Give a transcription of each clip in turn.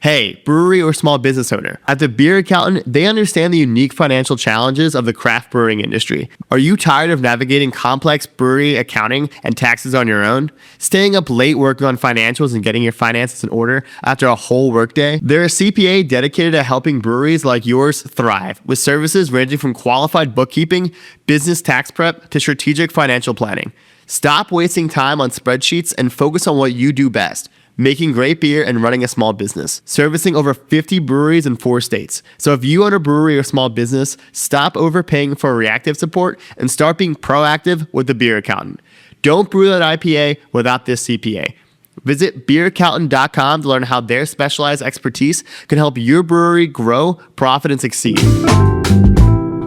Hey, brewery or small business owner. At the Beer Accountant, they understand the unique financial challenges of the craft brewing industry. Are you tired of navigating complex brewery accounting and taxes on your own? Staying up late working on financials and getting your finances in order after a whole workday? They're a CPA dedicated to helping breweries like yours thrive, with services ranging from qualified bookkeeping, business tax prep, to strategic financial planning. Stop wasting time on spreadsheets and focus on what you do best. Making great beer and running a small business, servicing over 50 breweries in 4 states. So if you own a brewery or small business, stop overpaying for reactive support and start being proactive with the Beer Accountant. Don't brew that IPA without this CPA. Visit beeraccountant.com to learn how their specialized expertise can help your brewery grow, profit, and succeed.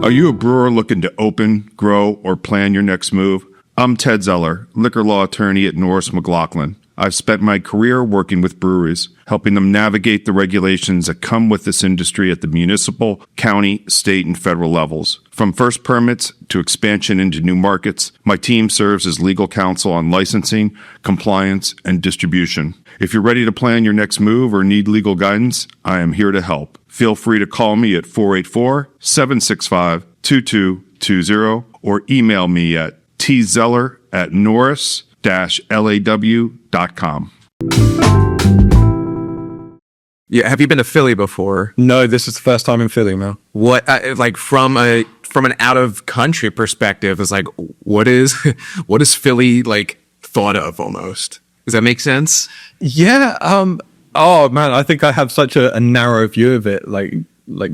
Are you a brewer looking to open, grow, or plan your next move? I'm Ted Zeller, liquor law attorney at Norris McLaughlin. I've spent my career working with breweries, helping them navigate the regulations that come with this industry at the municipal, county, state, and federal levels. From first permits to expansion into new markets, my team serves as legal counsel on licensing, compliance, and distribution. If you're ready to plan your next move or need legal guidance, I am here to help. Feel free to call me at 484-765-2220 or email me at tzeller@norris-law.com. Yeah, have you been to Philly before? No, this is the first time in Philly, man. What, like from an out of country perspective, is like, what is Philly like thought of almost? Does that make sense? Yeah. Oh man, I think I have such a narrow view of it, like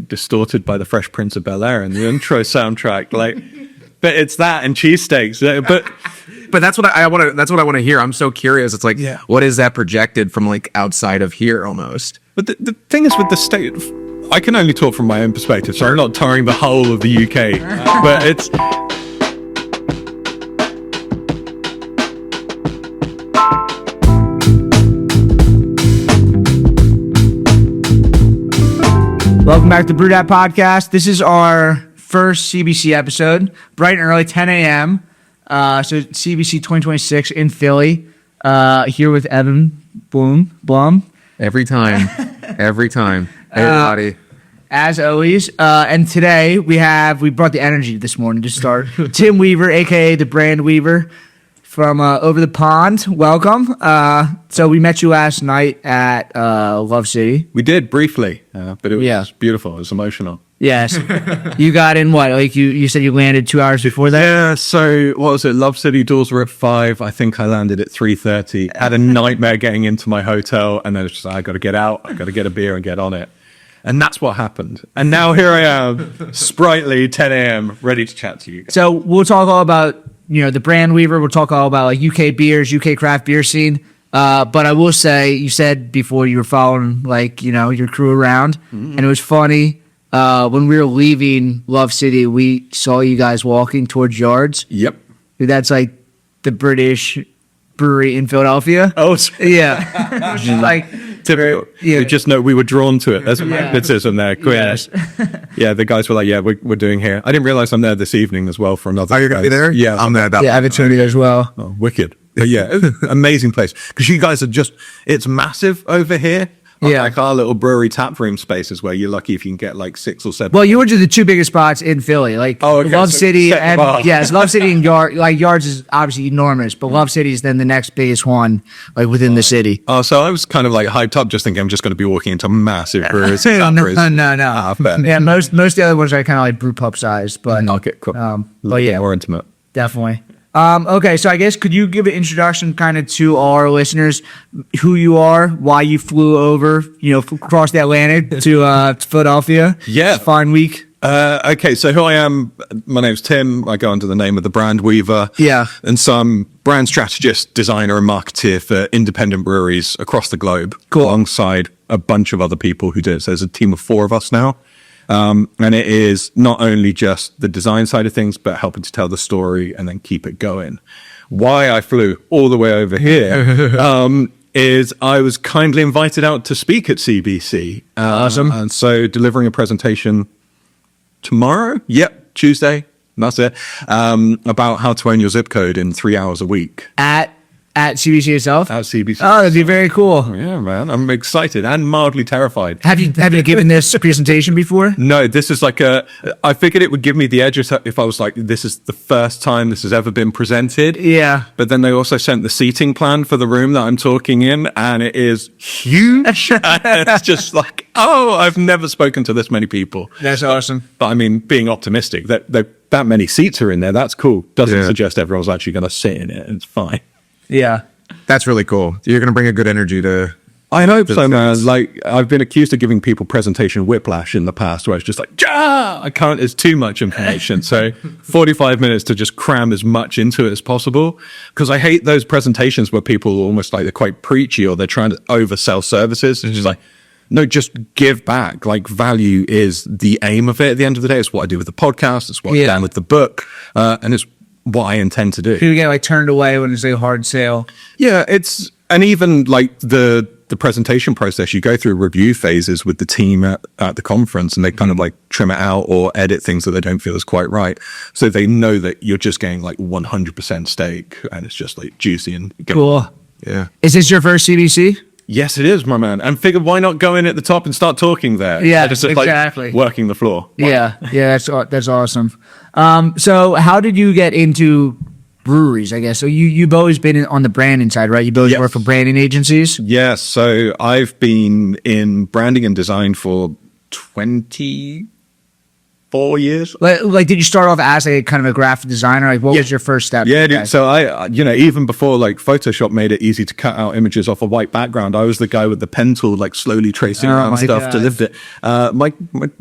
distorted by the Fresh Prince of Bel-Air and the intro soundtrack, like. But it's that and cheesesteaks. But that's what I want to. That's what I want to hear. I'm so curious. It's like, what is that projected from like outside of here almost? But the thing is with the state, I can only talk from my own perspective, so I'm not touring the whole of the UK. But it's. Welcome back to BrewedAt podcast. This is our first CBC episode, bright and early, 10 a.m. So CBC 2026 in Philly. Here with Evan Blum. Every time. Hey, everybody. As always. And today we brought the energy this morning to start. Tim Weaver, aka the Brand Weaver from over the pond. Welcome. So we met you last night at Love City. We did briefly, but it was beautiful. It was emotional. Yes. You got in what? Like you said you landed 2 hours before that? Yeah, so what was it? Love City doors were at 5. I think I landed at 3:30. Had a nightmare getting into my hotel, and then it's just, I got to get out. I got to get a beer and get on it. And that's what happened. And now here I am, sprightly, 10 a.m., ready to chat to you guys. So we'll talk all about, the Brand Weaver. We'll talk all about like UK beers, UK craft beer scene. But I will say, you said before you were following like, your crew around, and it was funny. When we were leaving Love City, we saw you guys walking towards Yards. Yep. That's like the British brewery in Philadelphia. Oh, yeah. Which is like typical. You just know we were drawn to it. There's a magnetism there. Yes. Yeah, the guys were like, we're doing here. I didn't realize I'm there this evening as well for another. Are you going to be there? Yeah. I'm there. I haven't seen you as well. Oh, wicked. But yeah, amazing place. Because you guys are it's massive over here. Like our little brewery tap room spaces where you're lucky if you can get like 6 or 7. Well, you were to the 2 biggest spots in Philly, like Love City and Love City and Yards. Like Yards is obviously enormous, but Love City is then the next biggest one, like within the city. Oh, so I was kind of like hyped up, just thinking I'm just going to be walking into massive breweries. No. Fair. Yeah, most of the other ones are kind of like brew pub sized, but okay, cool. But yeah, more intimate. Definitely. Okay, so I guess could you give an introduction kind of to our listeners, who you are, why you flew over, across the Atlantic to Philadelphia? Yeah. It's a fine week. Okay, so who I am, my name's Tim. I go under the name of the Brand Weaver. Yeah. And so I'm brand strategist, designer, and marketeer for independent breweries across the globe. Cool. Alongside a bunch of other people who do it. So there's a team of 4 of us now. And it is not only just the design side of things, but helping to tell the story and then keep it going. Why I flew all the way over here is I was kindly invited out to speak at CBC. Awesome. And so delivering a presentation tomorrow? Yep, Tuesday. That's it. About how to own your zip code in 3 hours a week. At At CBC itself? At CBC. Oh, that'd be very cool. Yeah, man. I'm excited and mildly terrified. Have you given this presentation before? No, this is like I figured it would give me the edge if I was like, this is the first time this has ever been presented. Yeah. But then they also sent the seating plan for the room that I'm talking in, and it is huge. And it's just like, oh, I've never spoken to this many people. That's awesome. But I mean, being optimistic, that many seats are in there, that's cool. Doesn't suggest everyone's actually going to sit in it. It's fine. Yeah. That's really cool. You're going to bring a good energy to. I hope so, man. Like, I've been accused of giving people presentation whiplash in the past, where it's just like, I can't, it's too much information. So 45 minutes to just cram as much into it as possible. Because I hate those presentations where people almost like they're quite preachy or they're trying to oversell services. It's just like, no, just give back. Like, value is the aim of it at the end of the day. It's what I do with the podcast. It's what I've done with the book. And it's what I intend to do. People get like turned away when it's a hard sale. Yeah, and even like the presentation process, you go through review phases with the team at the conference, and they kind of like trim it out or edit things that they don't feel is quite right. So they know that you're just getting like 100% steak, and it's just like juicy and cool. Yeah. Is this your first CBC? Yes, it is, my man. And figured, why not go in at the top and start talking there? Yeah, just, exactly. Like, working the floor. Yeah, that's awesome. So how did you get into breweries, I guess? So you've always been on the branding side, right? You've always worked for branding agencies? Yes, so I've been in branding and design for 24 years. Like, did you start off as a kind of a graphic designer? Like, what was your first step? Yeah, dude. So I, even before like Photoshop made it easy to cut out images off a white background, I was the guy with the pen tool, like slowly tracing around stuff to lift it. My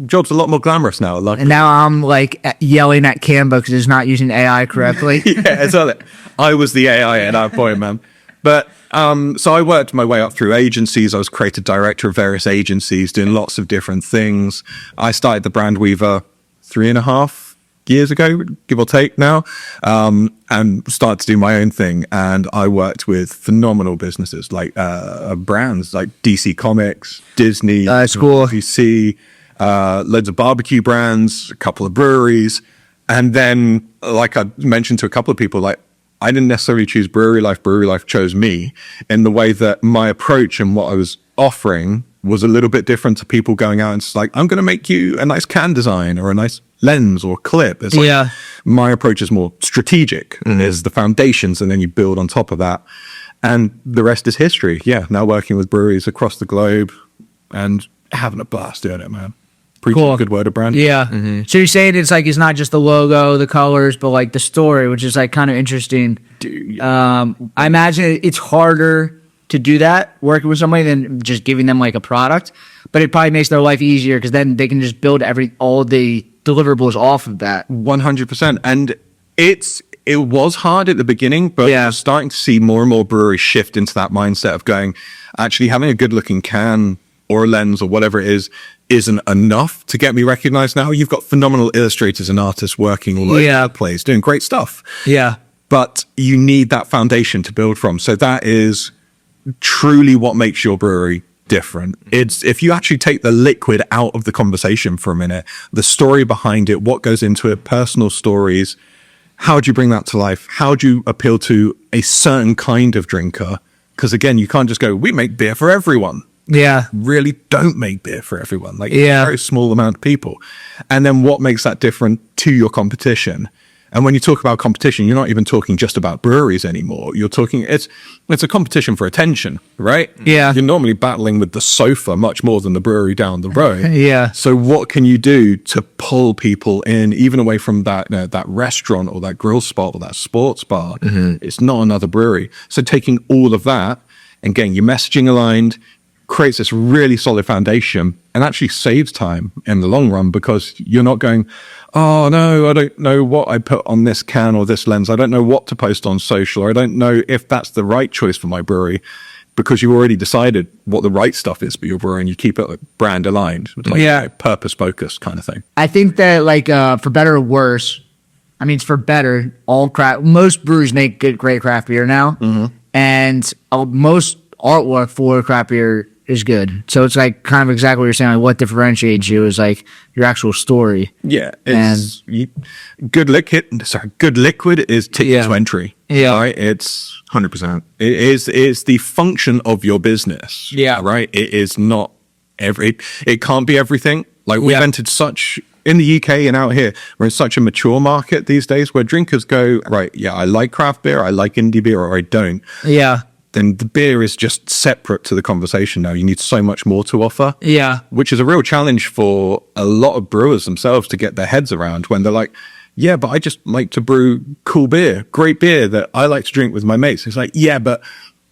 job's a lot more glamorous now. Like, and now I'm like yelling at Canva because it's not using AI correctly. Yeah, it's all that. I was the AI at that point, man. But so I worked my way up through agencies. I was creative director of various agencies, doing lots of different things. I started the Brand Weaver 3.5 years ago, give or take now, and started to do my own thing. And I worked with phenomenal businesses like brands like DC Comics, Disney, cool. PC, loads of barbecue brands, a couple of breweries. And then, like I mentioned to a couple of people, like, I didn't necessarily choose Brewery Life. Brewery Life chose me in the way that my approach and what I was offering was a little bit different to people going out and it's like, I'm going to make you a nice can design or a nice lens or clip. It's like, my approach is more strategic. Is the foundations, and then you build on top of that. And the rest is history. Yeah, now working with breweries across the globe and having a blast doing it, man. Preaching a good word of brand. Yeah. Mm-hmm. So you're saying it's like, it's not just the logo, the colors, but like the story, which is like kind of interesting. Dude, I imagine it's harder to do that working with somebody than just giving them like a product, but it probably makes their life easier because then they can just build all the deliverables off of that. 100%. And it was hard at the beginning, but we're starting to see more and more breweries shift into that mindset of going, actually having a good looking can or a lens or whatever it is isn't enough to get me recognized now. You've got phenomenal illustrators and artists working all over the place, doing great stuff. Yeah. But you need that foundation to build from. So that is truly what makes your brewery different. It's if you actually take the liquid out of the conversation for a minute, the story behind it, what goes into it, personal stories, how do you bring that to life? How do you appeal to a certain kind of drinker? Because again, you can't just go, we make beer for everyone. Yeah. Really don't make beer for everyone. Like, a very small amount of people. And then what makes that different to your competition? And when you talk about competition, you're not even talking just about breweries anymore. You're talking, it's a competition for attention, right? Yeah. You're normally battling with the sofa much more than the brewery down the road. Yeah. So what can you do to pull people in, even away from that, that restaurant or that grill spot or that sports bar? It's not another brewery. So taking all of that and getting your messaging aligned, creates this really solid foundation and actually saves time in the long run, because you're not going, oh no, I don't know what I put on this can or this lens. I don't know what to post on social, or I don't know if that's the right choice for my brewery, because you already decided what the right stuff is for your brewery and you keep it brand aligned, like, purpose focused kind of thing. I think that like, for better or worse, I mean, it's for better, most breweries make great craft beer now. And most artwork for craft beer is good. So it's like kind of exactly what you're saying. Like what differentiates you is like your actual story. Yeah, it's good liquid is ticket to entry. Yeah, right. It's 100%. it's the function of your business. Yeah, right. It is not it can't be everything. Like we've entered such in the UK and out here, we're in such a mature market these days where drinkers go, right, yeah, I like craft beer, I like indie beer, or I don't. Yeah. Then the beer is just separate to the conversation now. You need so much more to offer. Yeah. Which is a real challenge for a lot of brewers themselves to get their heads around when they're like, yeah, but I just like to brew cool beer, great beer that I like to drink with my mates. It's like, yeah, but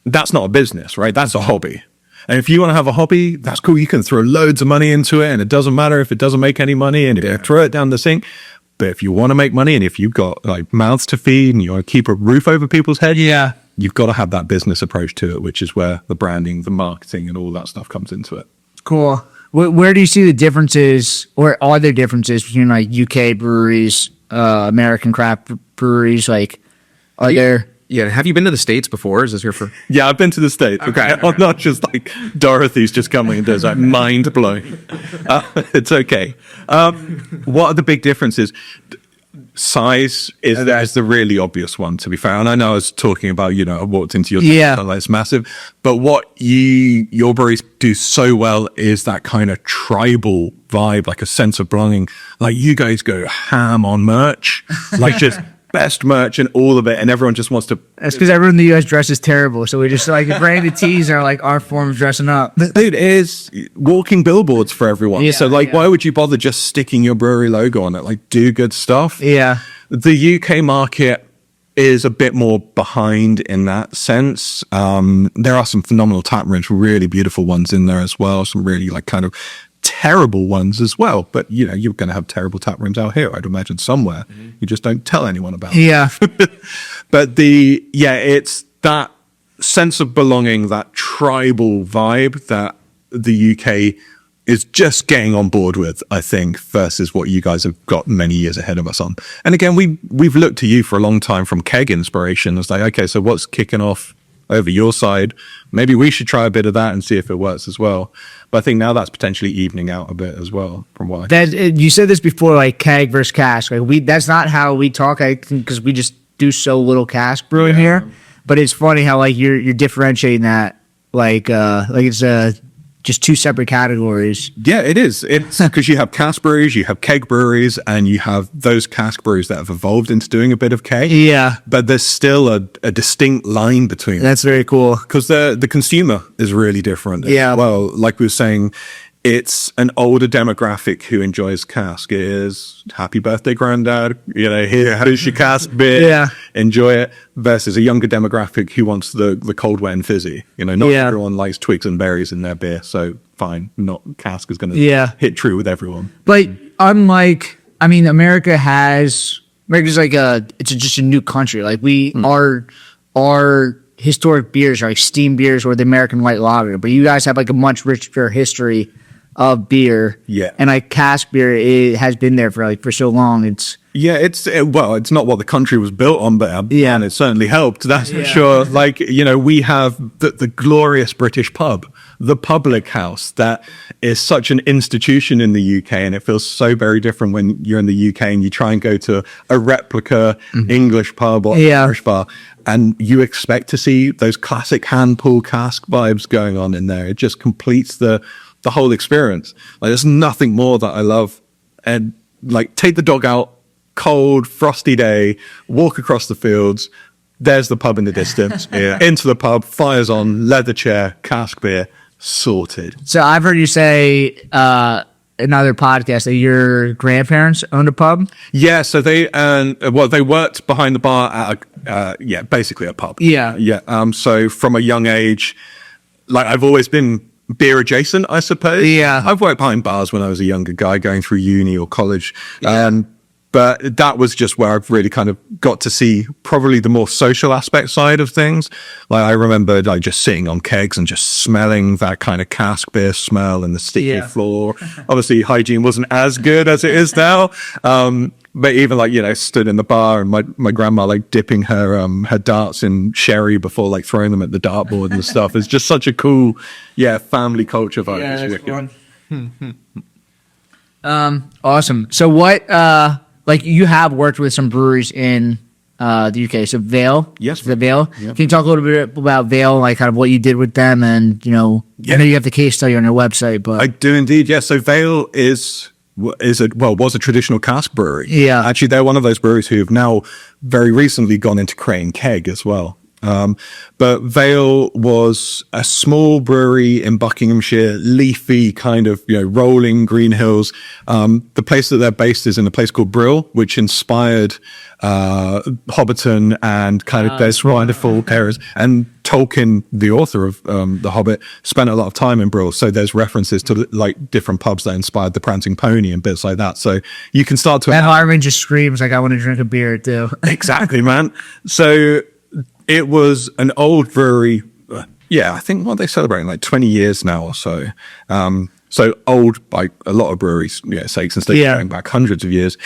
that's not a business, right? That's a hobby. And if you want to have a hobby, that's cool. You can throw loads of money into it and it doesn't matter if it doesn't make any money and if you throw it down the sink. But if you want to make money and if you've got like mouths to feed and you want to keep a roof over people's heads, you've got to have that business approach to it, which is where the branding, the marketing and all that stuff comes into it. Cool. Where do you see the differences, or are there differences between like UK breweries, American craft breweries? Like, are there... Yeah, have you been to the States before? Is this your first? Yeah, I've been to the States. Okay. Not just like Dorothy's just coming and does like mind blowing. It's okay. What are the big differences? Size is the really obvious one, to be fair. And I know I was talking about, I walked into your like it's massive. But what your breweries do so well is that kind of tribal vibe, like a sense of belonging. Like you guys go ham on merch, like just best merch and all of it, and everyone just wants to. That's because everyone in the US dresses terrible, so we just like branded tees are like our form of dressing up. Dude, it is walking billboards for everyone. Yeah, so like, why would you bother just sticking your brewery logo on it? Like, do good stuff. Yeah. The UK market is a bit more behind in that sense. There are some phenomenal tap rooms, really beautiful ones in there as well. Some really like kind of terrible ones as well, but you're going to have terrible tap rooms out here, I'd imagine, somewhere. You just don't tell anyone about it. Yeah. But it's that sense of belonging, that tribal vibe that the UK is just getting on board with, I think, versus what you guys have got many years ahead of us on. And again, we've looked to you for a long time from keg inspiration. It's like, okay, so what's kicking off over your side? Maybe we should try a bit of that and see if it works as well. But I think now that's potentially evening out a bit as well from what you said this before, like keg versus cask. Like that's not how we talk, I think, because we just do so little cask brewing here. But it's funny how like you're differentiating that, like it's just two separate categories. Yeah, it is. It's because you have cask breweries, you have keg breweries, and you have those cask breweries that have evolved into doing a bit of keg. Yeah. But there's still a distinct line between them. That's very cool. Because the consumer is really different. Yeah. Well, like we were saying, it's an older demographic who enjoys cask. It is happy birthday, granddad. Here's your cask beer. Yeah. Enjoy it. Versus a younger demographic who wants the cold, wet, and fizzy. Not everyone likes twigs and berries in their beer. So fine, not cask is going to hit true with everyone. But unlike, America's like it's just a new country. Like our historic beers are like steam beers or the American light lager, but you guys have like a much richer history of beer. Yeah. And like cask beer, it has been there for so long. It's not what the country was built on, but and it certainly helped. That's for sure. Like, we have the glorious British pub, the Public House, that is such an institution in the UK, and it feels so very different when you're in the UK and you try and go to a replica English pub or Irish bar, and you expect to see those classic hand pull cask vibes going on in there. It just completes the whole experience. Like, there's nothing more that I love. And like, take the dog out, cold, frosty day, walk across the fields. There's the pub in the distance. Into the pub, fires on, leather chair, cask beer, sorted. So I've heard you say in other podcasts that your grandparents owned a pub. Yeah, so they worked behind the bar at basically a pub. Yeah. So from a young age, like, I've always been beer adjacent, I suppose. Yeah. I've worked behind bars when I was a younger guy going through uni or college. But that was just where I've really kind of got to see probably the more social aspect side of things. Like, I remember like just sitting on kegs and just smelling that kind of cask beer smell and the sticky floor. Obviously, hygiene wasn't as good as it is now. But even like, stood in the bar and my grandma like dipping her darts in sherry before like throwing them at the dartboard and stuff. It's just such a cool, family culture vibe. Yeah, It's that's wicked. fun. Awesome. So what, like you have worked with some breweries in the UK. So Vale. Yes. The Vale. Yep. Can you talk a little bit about Vale, like kind of what you did with them and, I know you have the case study on your website, but. I do indeed. Yeah. So Vale was a traditional cask brewery. Yeah. Actually, they're one of those breweries who have now very recently gone into creating keg as well. But Vale was a small brewery in Buckinghamshire, leafy kind of, rolling green hills. The place that they're based is in a place called Brewer, which inspired Hobbiton and kind of there's wonderful areas. And Tolkien, the author of The Hobbit, spent a lot of time in Brewer. So there's references to like different pubs that inspired the Prancing Pony and bits like that. So you can start to... Matt Harmon just screams like, I want to drink a beer too. Exactly, man. So it was an old brewery. I think what they're celebrating, like 20 years now or so. So old by a lot of breweries, sakes and stakes, going back hundreds of years.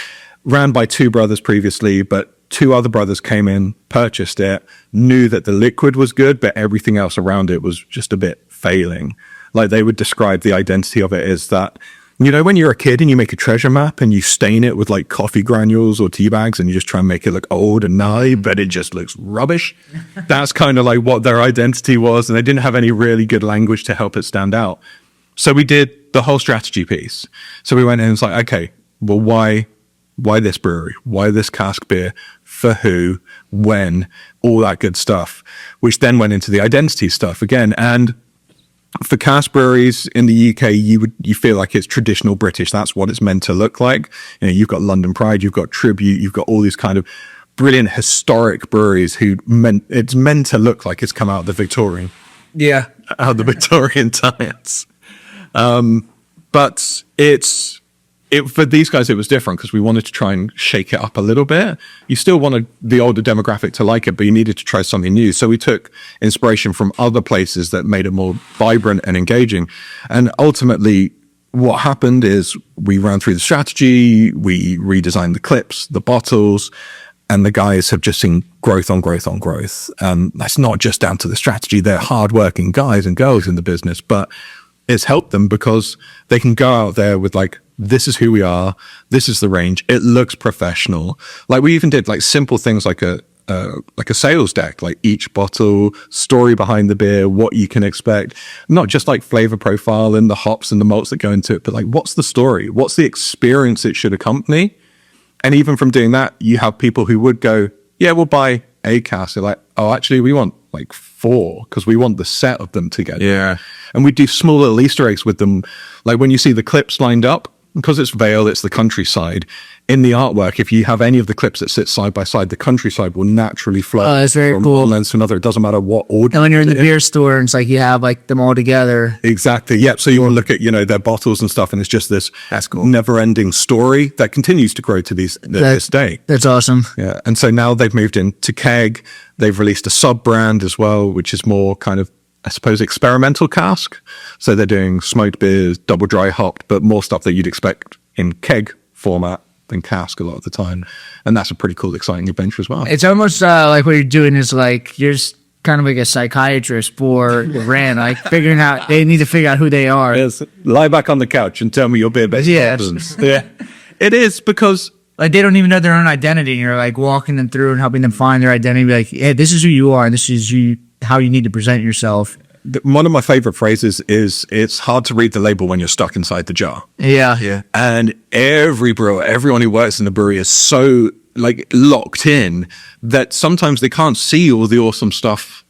Ran by two brothers previously, but two other brothers came in, purchased it, knew that the liquid was good, but everything else around it was just a bit failing. Like they would describe the identity of it as that, when you're a kid and you make a treasure map and you stain it with like coffee granules or tea bags and you just try and make it look old and gnarly, but it just looks rubbish. That's kind of like what their identity was. And they didn't have any really good language to help it stand out. So we did the whole strategy piece. So we went in and was like, okay, well, why this brewery? Why this cask beer? For who? When? All that good stuff, which then went into the identity stuff again. And for cask breweries in the UK, you feel like it's traditional British. That's what it's meant to look like. You've got London Pride, you've got Tribute, you've got all these kind of brilliant historic breweries it's meant to look like it's come out of the Victorian times. But for these guys, it was different because we wanted to try and shake it up a little bit. You still wanted the older demographic to like it, but you needed to try something new. So we took inspiration from other places that made it more vibrant and engaging. And ultimately, what happened is we ran through the strategy, we redesigned the clips, the bottles, and the guys have just seen growth on growth on growth. And that's not just down to the strategy. They're hardworking guys and girls in the business, but it's helped them because they can go out there with like, this is who we are. This is the range. It looks professional. Like we even did like simple things like a sales deck, like each bottle, story behind the beer, what you can expect, not just like flavor profile and the hops and the malts that go into it, but like what's the story? What's the experience it should accompany? And even from doing that, you have people who would go, yeah, we'll buy a cask. They're like, oh, actually we want like 4 because we want the set of them together. Yeah. And we do small little Easter eggs with them. Like when you see the clips lined up, because it's Vale, it's the countryside. In the artwork, if you have any of the clips that sit side by side, the countryside will naturally flow. Oh, that's very from cool. one lens to another. It doesn't matter what order. And when you're in the beer store and it's like you have like them all together. Exactly. Yep. So you want to look at, their bottles and stuff, and it's just this That's cool. never-ending story that continues to grow to this day. That's awesome. Yeah. And so now they've moved into keg. They've released a sub-brand as well, which is more kind of, I suppose, experimental cask. So they're doing smoked beers, double dry hopped, but more stuff that you'd expect in keg format than cask a lot of the time. And that's a pretty cool, exciting adventure as well. It's almost like what you're doing is like you're just kind of like a psychiatrist for the brand, like figuring out, they need to figure out who they are. Yes. Lie back on the couch and tell me your beer best. Yeah. Yeah. It is because Like they don't even know their own identity, and you're like walking them through and helping them find their identity. Be like, hey, this is who you are, and this is how you need to present yourself. one of my favorite phrases is it's hard to read the label when you're stuck inside the jar. Yeah. Yeah. And every brewer, everyone who works in the brewery is so like locked in that sometimes they can't see all the awesome stuff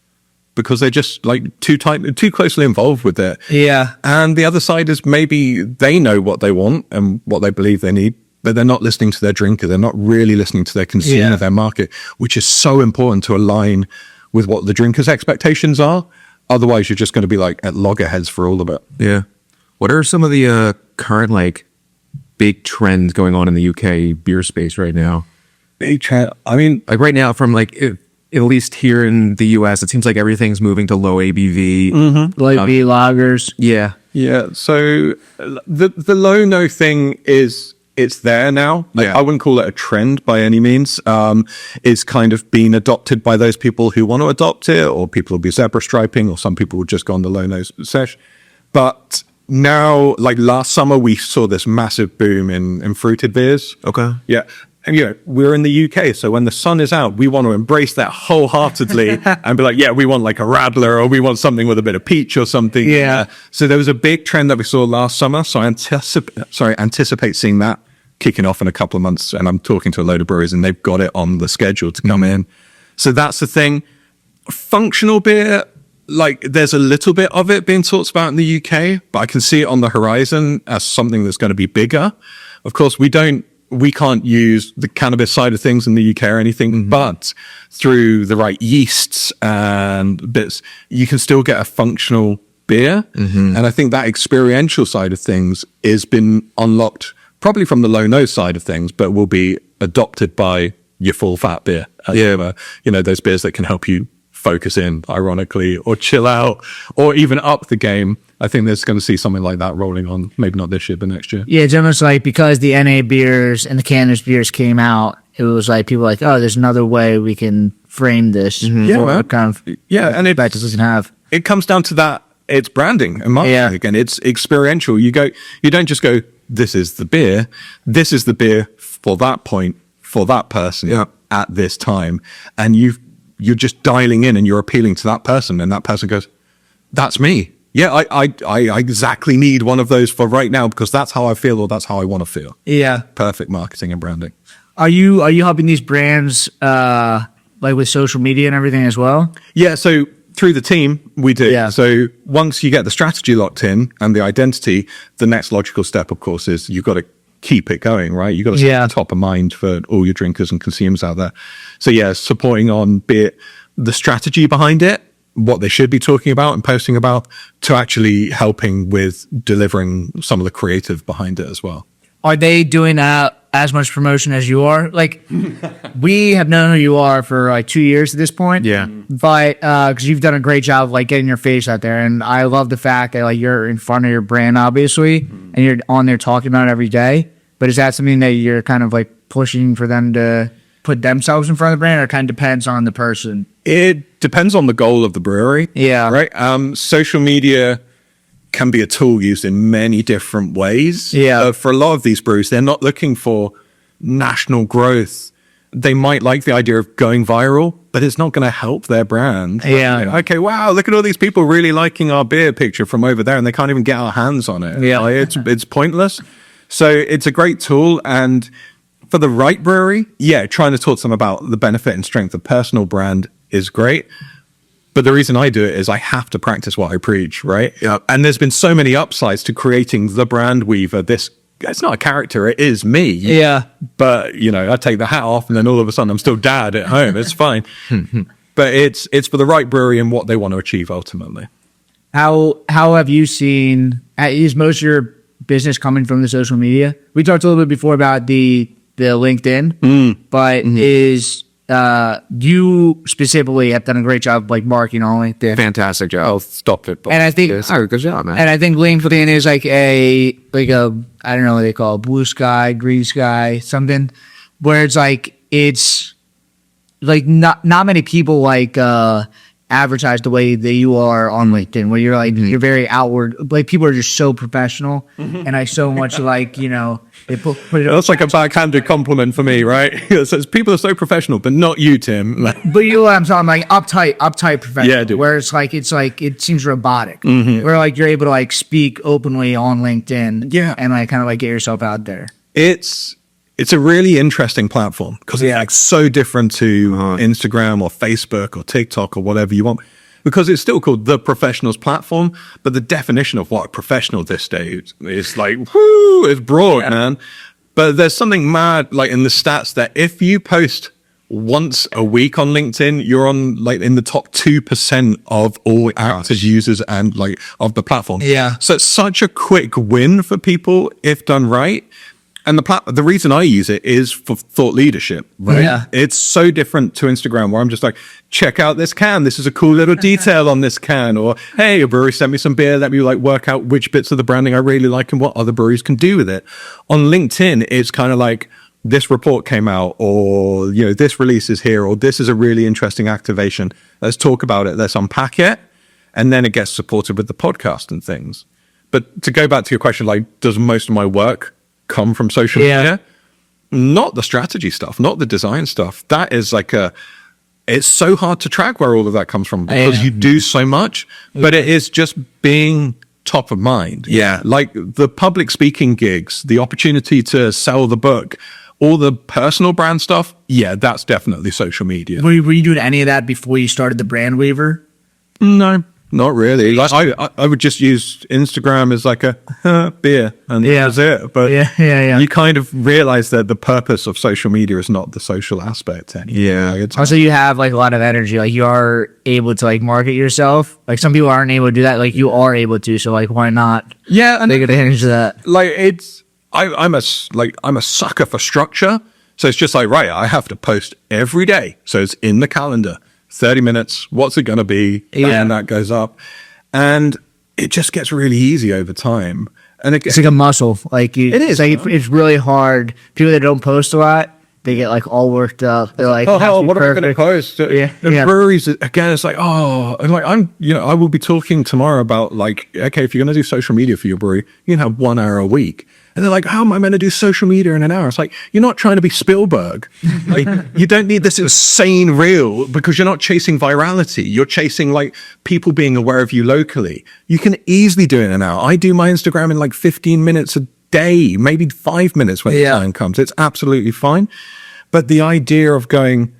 because they're just like too closely involved with it. Yeah. And the other side is maybe they know what they want and what they believe they need, but they're not listening to their drinker. They're not really listening to their consumer, their market, which is so important to align with what the drinker's expectations are. Otherwise, you're just going to be like at loggerheads for all of it. Yeah. What are some of the current like big trends going on in the UK beer space right now? I mean, like right now, from like at least here in the US, it seems like everything's moving to low ABV. Mm-hmm. Light beer lagers. Yeah. Yeah. So the low no thing is it's there now. Like, Yeah. I wouldn't call it a trend by any means. It's kind of been adopted by those people who want to adopt it, or people will be zebra striping, or some people will just go on the low nose sesh. But now, like last summer, we saw this massive boom in fruited beers. Okay. Yeah. And, we're in the UK, so when the sun is out, we want to embrace that wholeheartedly and be like, yeah, we want like a Radler, or we want something with a bit of peach or something. Yeah. So there was a big trend that we saw last summer. So I anticipate seeing that kicking off in a couple of months. And I'm talking to a load of breweries, and they've got it on the schedule to come in. So that's the thing. Functional beer, like there's a little bit of it being talked about in the UK, but I can see it on the horizon as something that's going to be bigger. Of course, we can't use the cannabis side of things in the UK or anything, but through the right yeasts and bits, you can still get a functional beer. And I think that experiential side of things has been unlocked probably from the low nose side of things, but will be adopted by your full fat beer. Those beers that can help you focus in, ironically, or chill out, or even up the game. I think there's going to see something like that rolling on, maybe not this year, but next year. Yeah, it's almost like because the NA beers and the cannabis beers came out, it was like people were like, oh, there's another way we can frame this. Yeah, man. Kind of And it doesn't have. It comes down to that. It's branding and marketing Yeah. again. It's experiential. You don't just go, this is the beer. This is the beer for that point, for that person at this time. And you're just dialing in and you're appealing to that person, and that person goes, that's me. Yeah, I exactly need one of those for right now because that's how I feel, or that's how I want to feel. Yeah. Perfect marketing and branding. Are you helping these brands like with social media and everything as well? Yeah, so through the team, we do. Yeah. So once you get the strategy locked in and the identity, the next logical step, of course, is you've got to keep it going, right? You've got to stay top of mind for all your drinkers and consumers out there. So yeah, supporting on be it the strategy behind it, what they should be talking about and posting about, to actually helping with delivering some of the creative behind it as well. Are they doing as much promotion as you are? Like, we have known who you are for like 2 years at this point. Yeah. But because you've done a great job of like getting your face out there, and I love the fact that like you're in front of your brand, obviously, and you're on there talking about it every day. But is that something that you're kind of like pushing for them to put themselves in front of the brand, or it kind of depends on the person? It depends on the goal of the brewery. Yeah. Right. Social media can be a tool used in many different ways. Yeah. For a lot of these brews, they're not looking for national growth. They might like the idea of going viral, but it's not going to help their brand. Yeah. Okay, wow, look at all these people really liking our beer picture from over there, and they can't even get our hands on it. Yeah. Like, it's pointless. So it's a great tool. And for the right brewery, trying to talk to them about the benefit and strength of personal brand is great. But the reason I do it is I have to practice what I preach, right? Yeah. And there's been so many upsides to creating the brand weaver. It's not a character, it is me. Yeah. But, I take the hat off and then all of a sudden I'm still dad at home. It's fine. But it's for the right brewery and what they want to achieve ultimately. How have you seen, is most of your business coming from the social media? We talked a little bit before about the LinkedIn, but is you specifically have done a great job like marketing on LinkedIn. Fantastic job. I'll stop it. And I think good job, man. And I think LinkedIn is like a I don't know what they call it, blue sky, green sky, something, where it's like not many people like advertise the way that you are on LinkedIn, where you're like you're very outward. Like people are just so professional, and I so much like they put it. That's like a backhanded compliment for me, right? It says people are so professional, but not you, Tim. But you know what I'm talking, like uptight professional. Yeah, dude. Where it's like it seems robotic. Where like you're able to like speak openly on LinkedIn. Yeah. And like kind of like get yourself out there. It's a really interesting platform because it's like so different to Instagram or Facebook or TikTok or whatever you want, because it's still called the professionals platform, but the definition of what a professional this day is like, whoo, it's broad, man. But there's something mad like in the stats that if you post once a week on LinkedIn, you're on like in the top 2% of all active users and like of the platform. Yeah. So it's such a quick win for people if done right. And the reason I use it is for thought leadership, right? Yeah. It's so different to Instagram where I'm just like, check out this can. This is a cool little detail on this can. Or, hey, a brewery sent me some beer. Let me like work out which bits of the branding I really like and what other breweries can do with it. On LinkedIn, it's kind of like, this report came out, or, you know, this release is here, or this is a really interesting activation. Let's talk about it. Let's unpack it. And then it gets supported with the podcast and things. But to go back to your question, like, does most of my work come from social media? Not the strategy stuff, not the design stuff. That is like it's so hard to track where all of that comes from because you do so much, but it is just being top of mind. Yeah. Like the public speaking gigs, the opportunity to sell the book, all the personal brand stuff. Yeah, that's definitely social media. Were you doing any of that before you started the Brand Weaver? No, not really. Like I would just use Instagram as like a beer and that's it. But you kind of realize that the purpose of social media is not the social aspect anymore. Yeah. Like, Also, you have like a lot of energy. Like you are able to like market yourself. Like some people aren't able to do that. Like you are able to. So like, why not? Yeah, and Take advantage of that. like I'm a sucker for structure. So it's just like, right, I have to post every day. So it's in the calendar, 30 minutes. What's it going to be? Yeah. And that goes up. And it just gets really easy over time. And It's like a muscle. Like It is, It's really hard. People that don't post a lot, they get like all worked up. They're like, oh, "Has to hell, be what am I going to perfect." post? Yeah, The yeah. breweries, again, it's like, oh, and like I will be talking tomorrow about like, okay, if you're going to do social media for your brewery, you can have 1 hour a week. And they're like, how am I meant to do social media in an hour? It's like, you're not trying to be Spielberg. Like, you don't need this insane reel because you're not chasing virality. You're chasing like people being aware of you locally. You can easily do it in an hour. I do my Instagram in like 15 minutes a day, maybe 5 minutes when the time comes. It's absolutely fine. But the idea of going,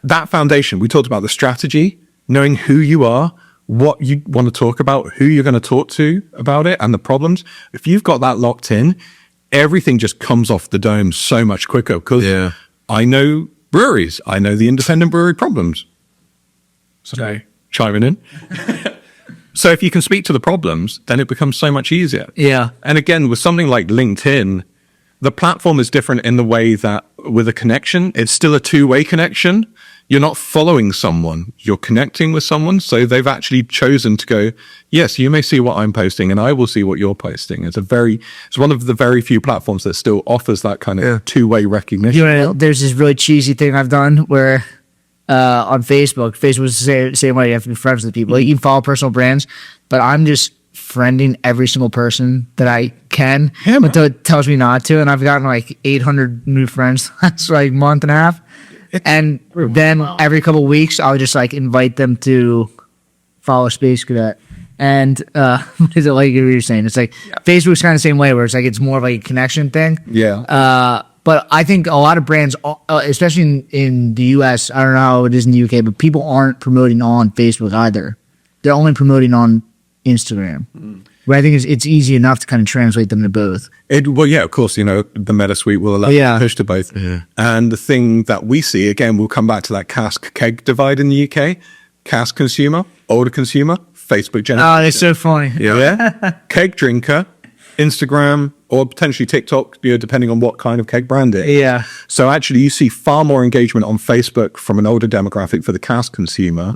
that foundation, we talked about the strategy, knowing who you are, what you want to talk about, who you're going to talk to about it, and the problems. If you've got that locked in, everything just comes off the dome so much quicker because I know breweries. I know the independent brewery problems. So chiming in. So if you can speak to the problems, then it becomes so much easier. Yeah. And again, with something like LinkedIn, the platform is different in the way that with a connection, it's still a two-way connection. You're not following someone, you're connecting with someone. So they've actually chosen to go, yes, you may see what I'm posting and I will see what you're posting. It's one of the very few platforms that still offers that kind of two-way recognition. There's this really cheesy thing I've done where on Facebook's the same way. You have to be friends with people. Like, you can follow personal brands, but I'm just friending every single person that I can, but it tells me not to. And I've gotten like 800 new friends last like month and a half. And then every couple of weeks, I'll just like invite them to follow Space Cadet. And is it like you're saying? It's like Facebook's kind of the same way, where it's like it's more of like a connection thing. Yeah. But I think a lot of brands, especially in the US, I don't know how it is in the UK, but people aren't promoting on Facebook either. They're only promoting on Instagram. But I think it's easy enough to kind of translate them to both. Well, yeah, of course, the Meta Suite will allow you to push to both. Yeah. And the thing that we see, again, we'll come back to that cask keg divide in the UK. Cask consumer, older consumer, Facebook generation. Oh, that's so funny. Yeah. Keg drinker, Instagram, or potentially TikTok, depending on what kind of keg brand it is. Yeah. So actually, you see far more engagement on Facebook from an older demographic for the cask consumer.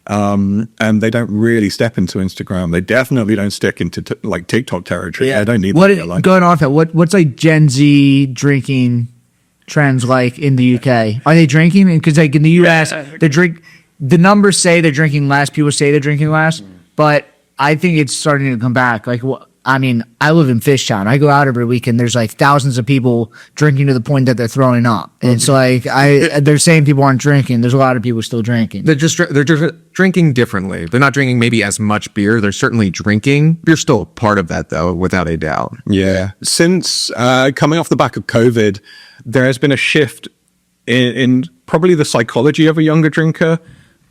And they don't really step into Instagram. They definitely don't stick into like TikTok territory. Yeah. I don't need that. Going off that, what's like Gen Z drinking trends like in the UK? Are they drinking? Because like in the US, the numbers say they're drinking less. People say they're drinking less, but I think it's starting to come back. Like, I mean, I live in Fishtown. I go out every weekend. There's like thousands of people drinking to the point that they're throwing up. And it's like they're saying people aren't drinking. There's a lot of people still drinking. They're just drinking differently. They're not drinking maybe as much beer. They're certainly drinking. Beer's still part of that, though, without a doubt. Yeah. Since coming off the back of COVID, there has been a shift in probably the psychology of a younger drinker.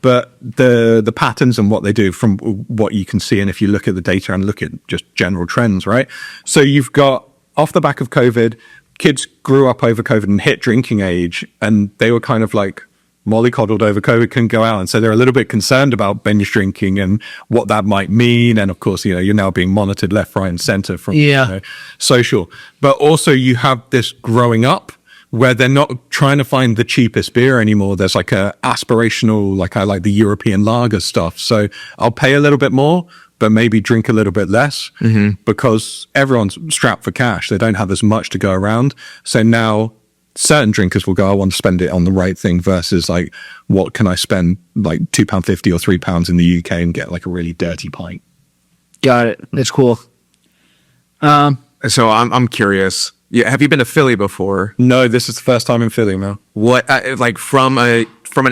But the patterns and what they do from what you can see, and if you look at the data and look at just general trends, right? So you've got, off the back of COVID, kids grew up over COVID and hit drinking age, and they were kind of like, mollycoddled over COVID, couldn't go out. And so they're a little bit concerned about binge drinking and what that might mean. And of course, you're now being monitored left, right, and center from social. But also you have this growing up where they're not trying to find the cheapest beer anymore. There's like a aspirational, like I like the European lager stuff. So I'll pay a little bit more, but maybe drink a little bit less because everyone's strapped for cash. They don't have as much to go around. So now certain drinkers will go, I want to spend it on the right thing versus like, what can I spend like £2.50 or £3 in the UK and get like a really dirty pint? Got it. That's cool. So I'm curious. Yeah, have you been to Philly before? No, this is the first time in Philly, man. What like from an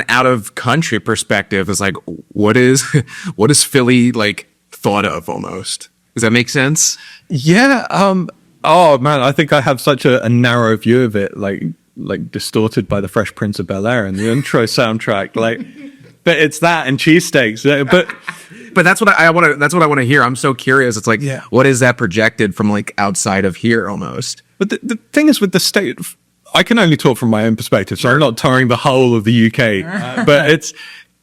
out of country perspective is like what is Philly like thought of almost? Does that make sense? Yeah. Oh man, I think I have such a narrow view of it, like distorted by the Fresh Prince of Bel-Air and the intro soundtrack. Like, but it's that and cheesesteaks. But that's what I want to. That's what I want to hear. I'm so curious. It's like, what is that projected from like outside of here almost? But the thing is with the state, I can only talk from my own perspective, so I'm not touring the whole of the UK. But it's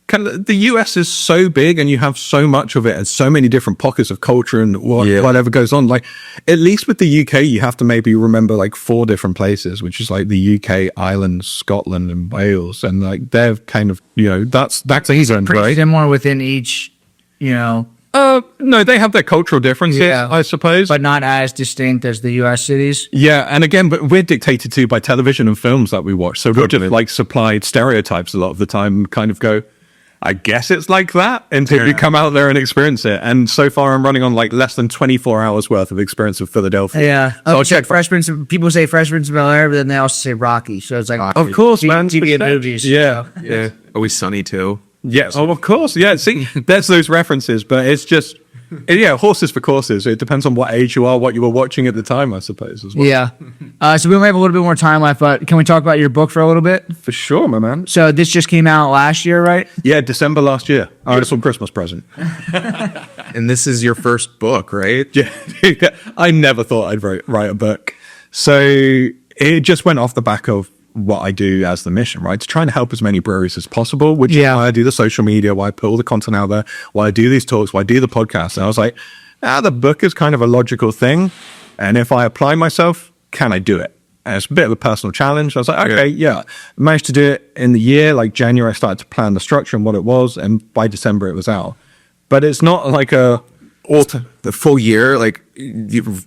kind of the US is so big, and you have so much of it, and so many different pockets of culture and whatever goes on. Like at least with the UK, you have to maybe remember like 4 different places, which is like the UK, Ireland, Scotland, and Wales, and like they're kind of that's England, Pretty right? similar within each, No, they have their cultural differences, I suppose. but not as distinct as the U.S. cities. Yeah, and again, but we're dictated to by television and films that we watch. So we're just like supplied stereotypes a lot of the time, kind of go, I guess it's like that until you come out there and experience it. And so far I'm running on like less than 24 hours worth of experience of Philadelphia. Yeah. So I'll check. Fresh Prince. People say Fresh Prince of Bel-Air, but then they also say Rocky. So it's like, Of course, man. TV and movies. Yeah. Yeah, Always Sunny too. Yes. Oh, of course. Yeah. See, there's those references, but it's just, horses for courses. It depends on what age you are, what you were watching at the time, I suppose, as well. Yeah. So we only have a little bit more time left, but can we talk about your book for a little bit? For sure, my man. So this just came out last year, right? Yeah, December last year. Beautiful Christmas present. And this is your first book, right? Yeah. I never thought I'd write a book. So it just went off the back of what I do as the mission, right? To try and help as many breweries as possible, which is why I do the social media, why I put all the content out there, why I do these talks, why I do the podcast. And I was like, the book is kind of a logical thing. And if I apply myself, can I do it? And it's a bit of a personal challenge. I was like, okay, I managed to do it in the year. Like January, I started to plan the structure and what it was. And by December, it was out. But it's not like the full year. Like you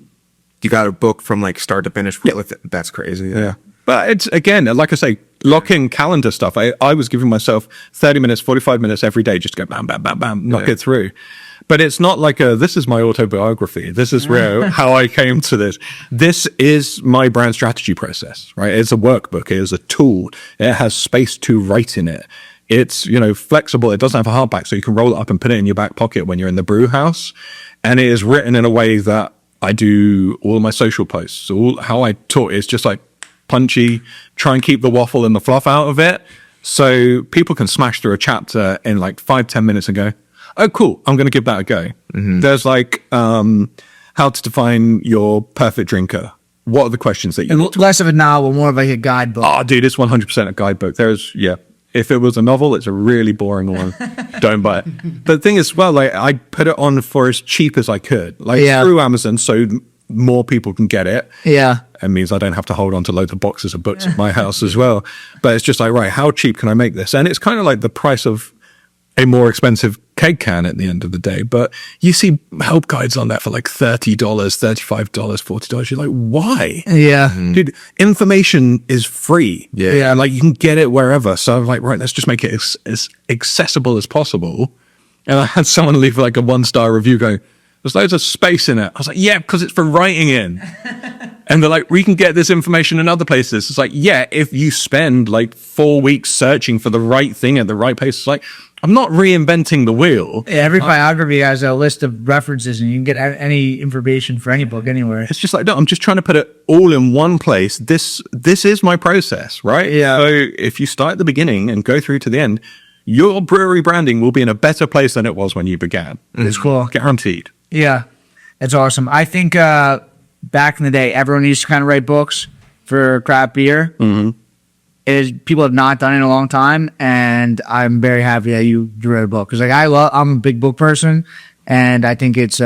got a book from like start to finish. That's crazy. Yeah. But it's, again, like I say, lock in calendar stuff. I was giving myself 30 minutes, 45 minutes every day just to go bam, bam, bam, bam, knock it through. But it's not like this is my autobiography. This is how I came to this. This is my brand strategy process, right? It's a workbook. It is a tool. It has space to write in it. It's, flexible. It doesn't have a hardback, so you can roll it up and put it in your back pocket when you're in the brew house. And it is written in a way that I do all of my social posts. How I talk is just like punchy, try and keep the waffle and the fluff out of it. So people can smash through a chapter in like 5-10 minutes and go, oh, cool, I'm going to give that a go. Mm-hmm. There's like how to define your perfect drinker. What are the questions that you want? Less of a novel, more of like a guidebook. Oh, dude, it's 100% a guidebook. If it was a novel, it's a really boring one. Don't buy it. But the thing is, like I put it on for as cheap as I could, through Amazon, so more people can get it. Yeah. It means I don't have to hold on to loads of boxes of books at my house as well. But it's just like, right, how cheap can I make this? And it's kind of like the price of a more expensive keg can at the end of the day. But you see help guides on that for like $30, $35, $40. You're like, why? Yeah. Dude, information is free. Yeah. And like you can get it wherever. So I'm like, right, let's just make it as accessible as possible. And I had someone leave like a 1-star review going, there's loads of space in it. I was like, yeah, because it's for writing in. And they're like, we can get this information in other places. It's like, yeah, if you spend like 4 weeks searching for the right thing at the right place, it's like, I'm not reinventing the wheel. Yeah, every biography has a list of references, and you can get any information for any book anywhere. It's just like, no, I'm just trying to put it all in one place. This is my process, right? Yeah. So if you start at the beginning and go through to the end, your brewery branding will be in a better place than it was when you began. It's cool. Guaranteed. Yeah, that's awesome. I think back in the day, everyone used to kind of write books for craft beer. Mm-hmm. People have not done it in a long time, and I'm very happy that you wrote a book because like I'm a big book person, and I think it's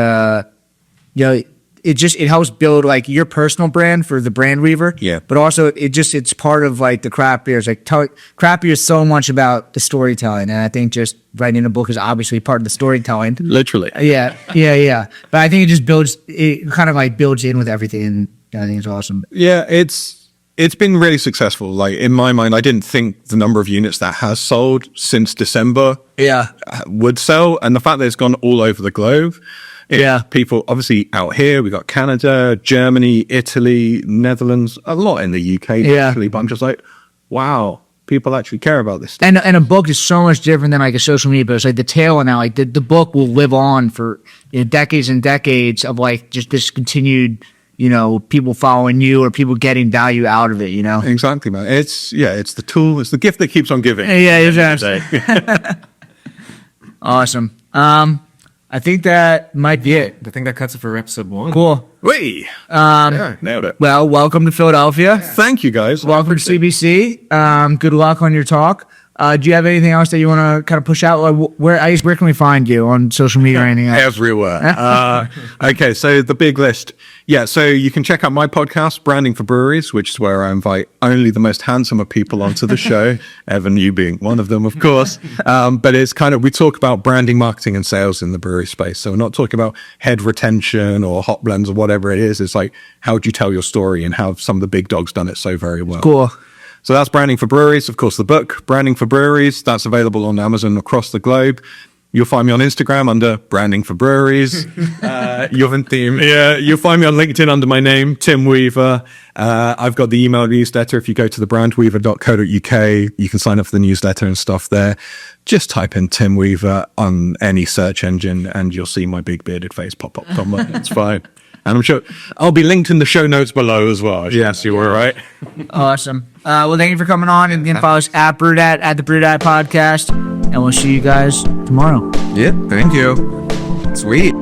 it helps build like your personal brand for the brand weaver. Yeah. But also it's part of like the craft beers. Like craft beer is so much about the storytelling, and I think just writing a book is obviously part of the storytelling. Literally. Yeah. But I think it kind of like builds in with everything, and I think it's awesome. Yeah, it's been really successful. Like in my mind, I didn't think the number of units that has sold since December would sell, and the fact that it's gone all over the globe. People obviously out here, we got Canada, Germany, Italy, Netherlands, a lot in the UK actually, but I'm just like, wow, people actually care about this stuff. And a book is so much different than like a social media post. Like the tail on that, like the book will live on for decades and decades of like just this continued, people following you or people getting value out of it, Exactly, man. It's the tool, it's the gift that keeps on giving. Yeah, exactly. Awesome. I think that might be it. I think that cuts it for episode 1. Cool. Whee! Nailed it. Well, welcome to Philadelphia. Thank you, guys. Welcome to CBC. Good luck on your talk. Do you have anything else that you want to kind of push out? Where can we find you on social media or anything else? Everywhere. Okay, so the big list. Yeah, so you can check out my podcast, Branding for Breweries, which is where I invite only the most handsome of people onto the show, Evan, you being one of them, of course. But it's kind of, we talk about branding, marketing, and sales in the brewery space. So we're not talking about head retention or hot blends or whatever it is. It's like, how do you tell your story and how some of the big dogs done it so very well. Cool. So that's Branding for Breweries. Of course, the book, Branding for Breweries, that's available on Amazon across the globe. You'll find me on Instagram under Branding for Breweries. You'll find me on LinkedIn under my name, Tim Weaver. I've got the email newsletter. If you go to thebrandweaver.co.uk, you can sign up for the newsletter and stuff there. Just type in Tim Weaver on any search engine and you'll see my big bearded face pop up somewhere. It's fine. And I'm sure I'll be linked in the show notes below as well. Yes, you were right. Awesome. Well, thank you for coming on. And you can follow us at BrewedAt, at the BrewedAt podcast. And we'll see you guys tomorrow. Yeah, thank you. Sweet.